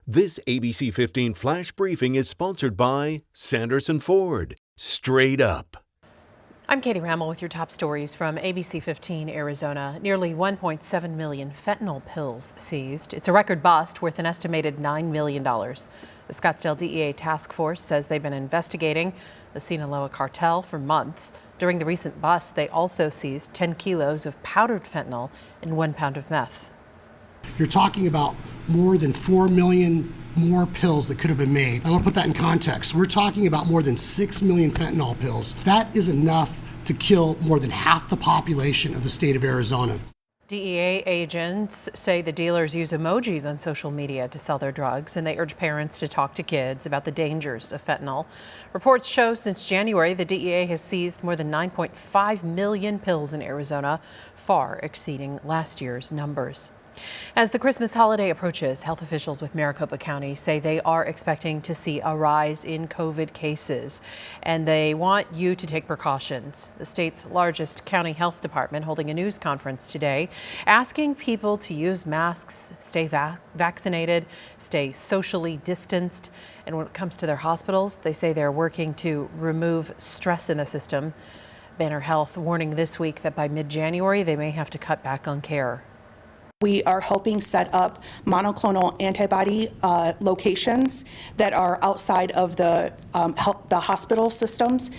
This ABC 15 Flash Briefing is sponsored by Sanderson Ford. Straight up. I'm Katie Rammel with your top stories from ABC15 Arizona. Nearly 1.7 million fentanyl pills seized. It's a record bust worth an estimated $9 million. The Scottsdale DEA task force says they've been investigating the Sinaloa cartel for months. During the recent bust, they also seized 10 kilos of powdered fentanyl and 1 pound of meth. You're talking about more than 4 million more pills that could have been made. I want to put that in context. We're talking about more than 6 million fentanyl pills. That is enough to kill more than half the population of the state of Arizona. DEA agents say the dealers use emojis on social media to sell their drugs, and they urge parents to talk to kids about the dangers of fentanyl. Reports show since January, the DEA has seized more than 9.5 million pills in Arizona, far exceeding last year's numbers. As the Christmas holiday approaches, health officials with Maricopa County say they are expecting to see a rise in COVID cases, and they want you to take precautions. The state's largest county health department holding a news conference today, asking people to use masks, stay vaccinated, stay socially distanced. And when it comes to their hospitals, they say they're working to remove stress in the system. Banner Health warning this week that by mid-January, they may have to cut back on care. We are helping set up monoclonal antibody locations that are outside of the hospital systems,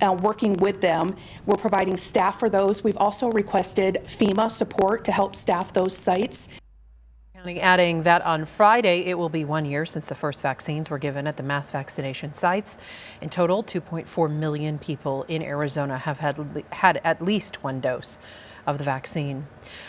working with them. We're providing staff for those. We've also requested FEMA support to help staff those sites. Adding that on Friday, it will be 1 year since the first vaccines were given at the mass vaccination sites. In total, 2.4 million people in Arizona have had at least one dose of the vaccine.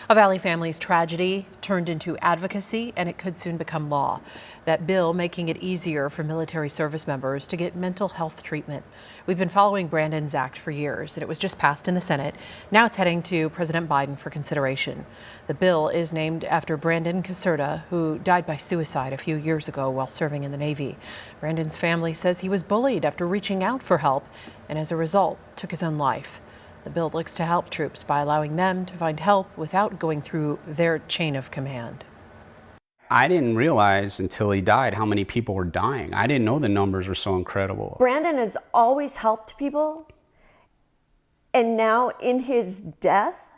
A Valley family's tragedy turned into advocacy, and it could soon become law. That bill making it easier for military service members to get mental health treatment. We've been following Brandon's act for years, and it was just passed in the Senate. Now it's heading to President Biden for consideration. The bill is named after Brandon Caserta, who died by suicide a few years ago while serving in the Navy. Brandon's family says he was bullied after reaching out for help, and as a result, took his own life. The bill looks to help troops by allowing them to find help without going through their chain of command. I didn't realize until he died how many people were dying. I didn't know the numbers were so incredible. Brandon has always helped people, and now in his death,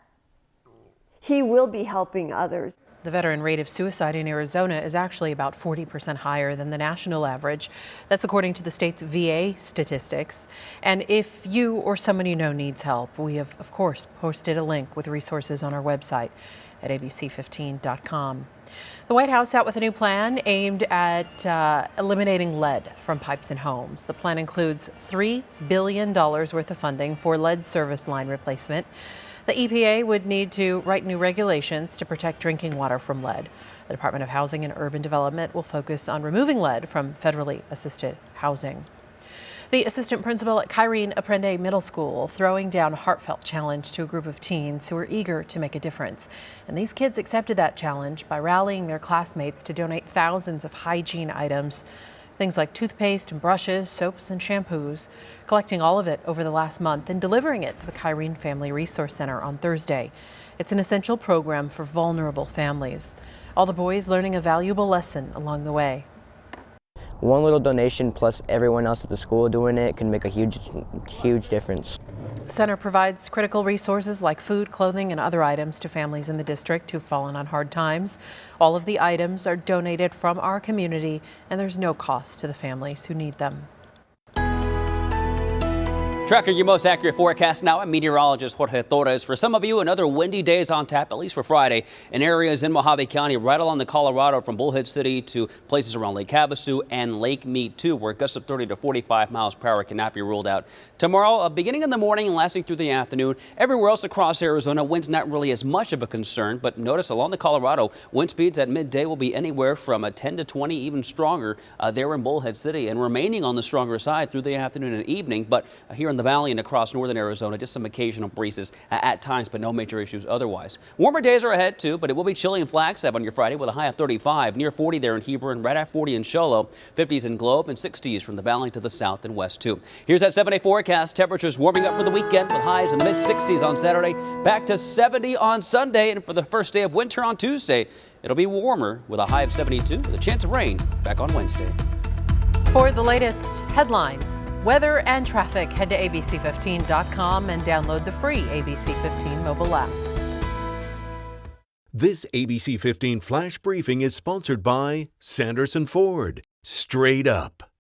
he will be helping others. The veteran rate of suicide in Arizona is actually about 40% higher than the national average. That's according to the state's VA statistics. And if you or someone you know needs help, we have, of course, posted a link with resources on our website at abc15.com. The White House out with a new plan aimed at eliminating lead from pipes in homes. The plan includes $3 billion worth of funding for lead service line replacement. The EPA would need to write new regulations to protect drinking water from lead. The Department of Housing and Urban Development will focus on removing lead from federally assisted housing. The assistant principal at Kyrene Aprende Middle School throwing down a heartfelt challenge to a group of teens who are eager to make a difference. And these kids accepted that challenge by rallying their classmates to donate thousands of hygiene items. Things like toothpaste and brushes, soaps and shampoos, collecting all of it over the last month and delivering it to the Kyrene Family Resource Center on Thursday. It's an essential program for vulnerable families. All the boys learning a valuable lesson along the way. One little donation plus everyone else at the school doing it can make a huge difference. The center provides critical resources like food, clothing, and other items to families in the district who've fallen on hard times. All of the items are donated from our community, and there's no cost to the families who need them. Tracking your most accurate forecast now, I'm meteorologist Jorge Torres. For some of you, another windy day is on tap, at least for Friday, in areas in Mojave County, right along the Colorado from Bullhead City to places around Lake Havasu and Lake Mead, too, where gusts of 30 to 45 miles per hour cannot be ruled out. Tomorrow, beginning in the morning and lasting through the afternoon, everywhere else across Arizona, winds not really as much of a concern, but notice along the Colorado, wind speeds at midday will be anywhere from 10 to 20, even stronger there in Bullhead City, and remaining on the stronger side through the afternoon and evening. But here in in the valley and across northern Arizona. Just some occasional breezes at times, but no major issues otherwise. Warmer days are ahead too, but it will be chilly in Flagstaff on your Friday with a high of 35, near 40 there in Hebron, right at 40 in Show Low, 50s in Globe, and 60s from the valley to the south and west too. Here's that 7-day forecast. Temperatures warming up for the weekend with highs in the mid-60s on Saturday, back to 70 on Sunday, and for the first day of winter on Tuesday, it'll be warmer with a high of 72 with a chance of rain back on Wednesday. For the latest headlines, weather, and traffic, head to abc15.com and download the free ABC15 mobile app. This ABC 15 Flash Briefing is sponsored by Sanderson Ford. Straight up.